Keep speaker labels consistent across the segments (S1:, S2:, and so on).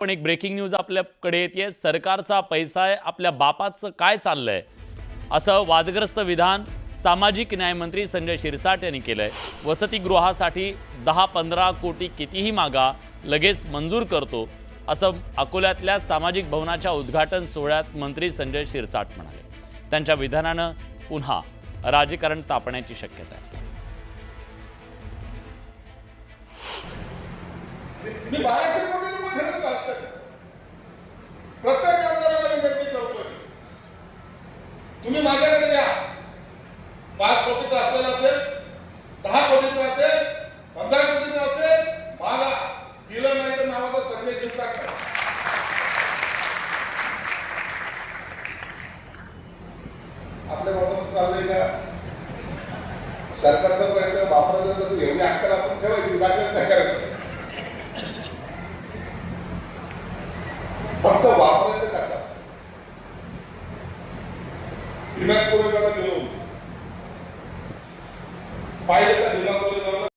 S1: पण एक breaking news आपल्याकडे येते। सरकारचा पैसा आहे, आपल्या बापाचं काय चाललंय असं वादग्रस्त विधान सामाजिक न्याय मंत्री संजय शिरसाट यांनी केलंय। वसतिगृहासाठी 10-15 कोटी कितीही मागा लगेच मंजूर करतो असं अकोल्यातल्या सामाजिक भवनाच्या उद्घाटन सोहळ्यात मंत्री संजय शिरसाट म्हणाले। त्यांच्या विधानानं पुन्हा राजकारण तापण्याची शक्यता आहे।
S2: मी 1200 कोटी रुपये ठरवत असतात। प्रत्येक आमदाराला विनंती करतो, तुम्ही माझ्याकडे द्या। 5 कोटीचा असलेला असेल, 10 कोटीचा असेल, 15 कोटीचा असेल, मागा दिलं नाही तर नावाचा संजय शिरसाट करा। आपल्या बाबत चाललंय का? सरकारचा पैसा वापरायचा तसं एवढी अक्कल आपण ठेवायची, बाकी काय करायचं? फक्त वापरायचं कसा? दिमाग जाता गेलो पाहिजे तर दिमाग जाऊन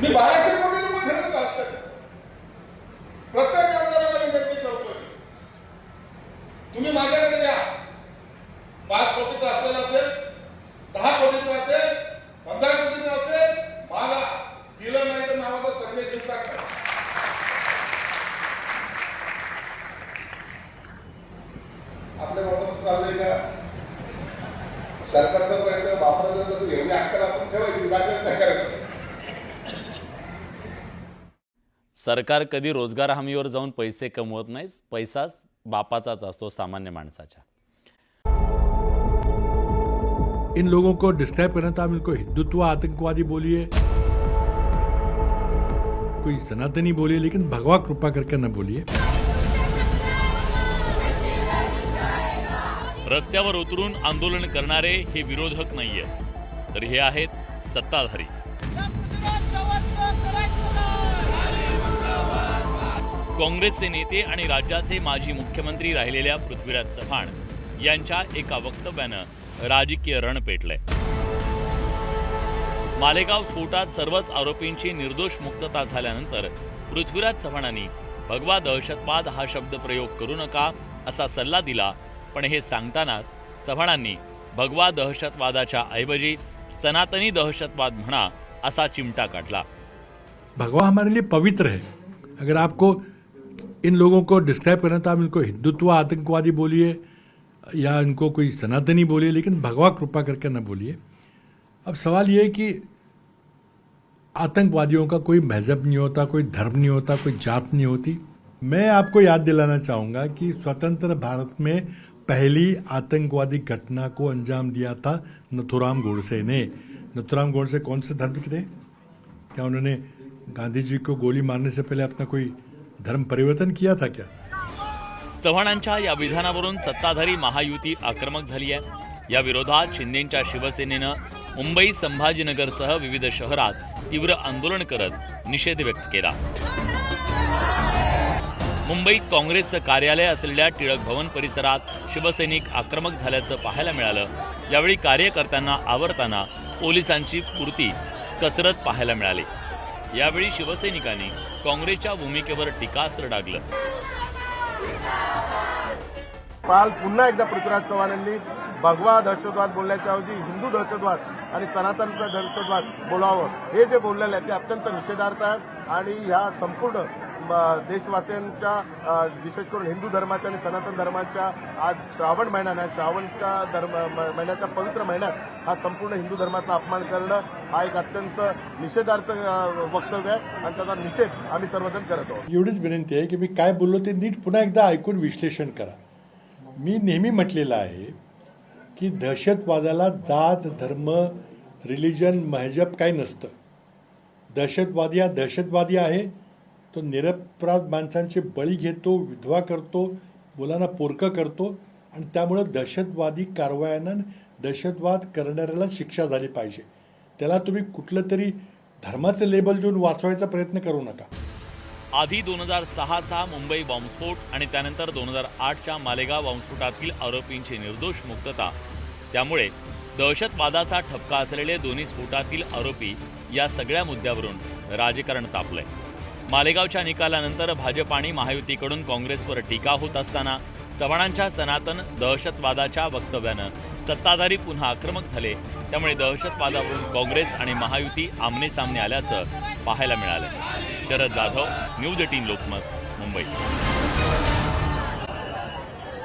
S2: मी 1200 कोटी रुपये ठरवत असतात। प्रत्येक आमदाराला विनंती करतो, तुम्ही माझ्याकडे द्या। 5 कोटीचा असलेला असेल, 10 कोटीचा असेल, 15 कोटीचा असेल, मागा दिलं नाही तर नावाचा संजय शिरसाट करा। आपल्या बाबत चाललंय का? सरकारचा पैसा वापरायचा तसं एवढी अक्कल आपण ठेवायची, बाकी काय करायचं?
S1: सरकार कधी रोजगार हमीवर जाऊन पैसे कमवत नाही, पैसाच बापाचाच असतो सामान्य माणसाच्या।
S3: इन लोगों को डिस्क्राइब करना था, आप इनको हिंदुत्व आतंकवादी बोलिए, कोई सनातनी बोलिए, लेकिन भगवा कृपा करके न बोलिए।
S1: रस्त्यावर उतरून आंदोलन करणारे हे विरोधक नाहीये, तर हे आहेत सत्ताधारी। काँग्रेसचे नेते आणि राज्याचे माजी मुख्यमंत्री राहिलेल्या पृथ्वीराज चव्हाण यांच्या एका वक्तव्यानं राजकीय रण पेटलंय। मालेगाव स्फोटात सर्वच आरोपींची निर्दोष मुक्तता झाल्यानंतर पृथ्वीराज चव्हाणांनी भगवा दहशतवाद हा शब्द प्रयोग करू नका असा सल्ला दिला, पण हे सांगतानाच चव्हाणांनी भगवा दहशतवादाच्या ऐवजी सनातनी दहशतवाद म्हणा असा चिमटा काढला।
S3: भगवा हमारे लिए पवित्र है। अगर आपको इन लोगों को डिस्क्राइब करना था, आप इनको हिंदुत्व आतंकवादी बोलिए या इनको कोई सनातनी बोलिए, लेकिन भगवा कृपा करके न बोलिए। अब सवाल ये है कि आतंकवादियों का कोई मजहब नहीं होता, कोई धर्म नहीं होता, कोई जात नहीं होती। मैं आपको याद दिलाना चाहूँगा कि स्वतंत्र भारत में पहली आतंकवादी घटना को अंजाम दिया था नथुराम गोडसे ने। नथुराम गोडसे कौन से धर्म के थे? क्या उन्होंने गांधी जी को गोली मारने से पहले अपना कोई धर्म परिवर्तन किया था क्या?
S1: चव्हाणांच्या या विधानावरून सत्ताधारी महायुती आक्रमक झाली आहे। या विरोधात शिंदेंच्या शिवसेनेनं मुंबई, संभाजीनगरसह विविध शहरात तीव्र आंदोलन करत निषेध व्यक्त केला। मुंबईत काँग्रेसचं कार्यालय असलेल्या टिळक भवन परिसरात शिवसैनिक आक्रमक झाल्याचं पाहायला मिळालं। यावेळी कार्यकर्त्यांना आवरताना पोलिसांची पुरती कसरत पाहायला मिळाली। यावेळी शिवसैनिकांनी काँग्रेसच्या भूमिकेवर टीकास्त्र डागलं।
S4: काल पुन्हा एकदा पृथ्वीराज चव्हाणांनी भगवा दहशतवाद बोलण्याच्या ऐवजी हिंदू दहशतवाद आणि सनातन दहशतवाद बोलावं, हे जे बोललेलं आहे ते अत्यंत निषेधार्थ आहे। आणि ह्या संपूर्ण देशवासियांच्या, विशेष करून हिंदू धर्माच्या आणि सनातन धर्माच्या, आज श्रावण महिना, श्रावणच्या महिन्याच्या पवित्र महिन्यात हा संपूर्ण हिंदू धर्माचा अपमान करणं हा एक अत्यंत निषेधार्थ वक्तव्य आहे आणि त्याचा निषेध आम्ही सर्वजण करत आहोत।
S3: एवढीच विनंती आहे की मी काय बोललो ते नीट पुन्हा एकदा ऐकून विश्लेषण करा। मी नेहमी म्हटलेलं आहे की दहशतवादाला जात, धर्म, रिलिजन, मजहब काही नसतं। दहशतवादी हा दहशतवादी आहे, तो निरपराध माणसांचे बळी घेतो, विधवा करतो, मुलांना पोरकं करतो आणि त्यामुळे दहशतवादी कारवायांना, दहशतवाद करणाऱ्याला शिक्षा झाली पाहिजे। त्याला तुम्ही कुठलं तरी धर्माचं लेबल देऊन वाचवायचा प्रयत्न करू नका।
S1: आधी 2006चा मुंबई बॉम्बस्फोट आणि त्यानंतर 2008च्या मालेगाव बॉम्बस्फोटातील आरोपींची निर्दोष मुक्तता, त्यामुळे दहशतवादाचा ठपका असलेले दोन्ही स्फोटातील आरोपी या सगळ्या मुद्द्यावरून राजकारण तापलंय। मालेगावच्या निकालानंतर भाजप आणि महायुतीकडून काँग्रेसवर टीका होत असताना चव्हाणांच्या सनातन दहशतवादाच्या वक्तव्यानं सत्ताधारी पुन्हा आक्रमक झाले. त्यामुळे दहशतवादावरून काँग्रेस आणि महायुती आमने सामने आल्याचं पाहायला मिळालं. शरद जाधव, न्यूज 18 लोकमत, मुंबई.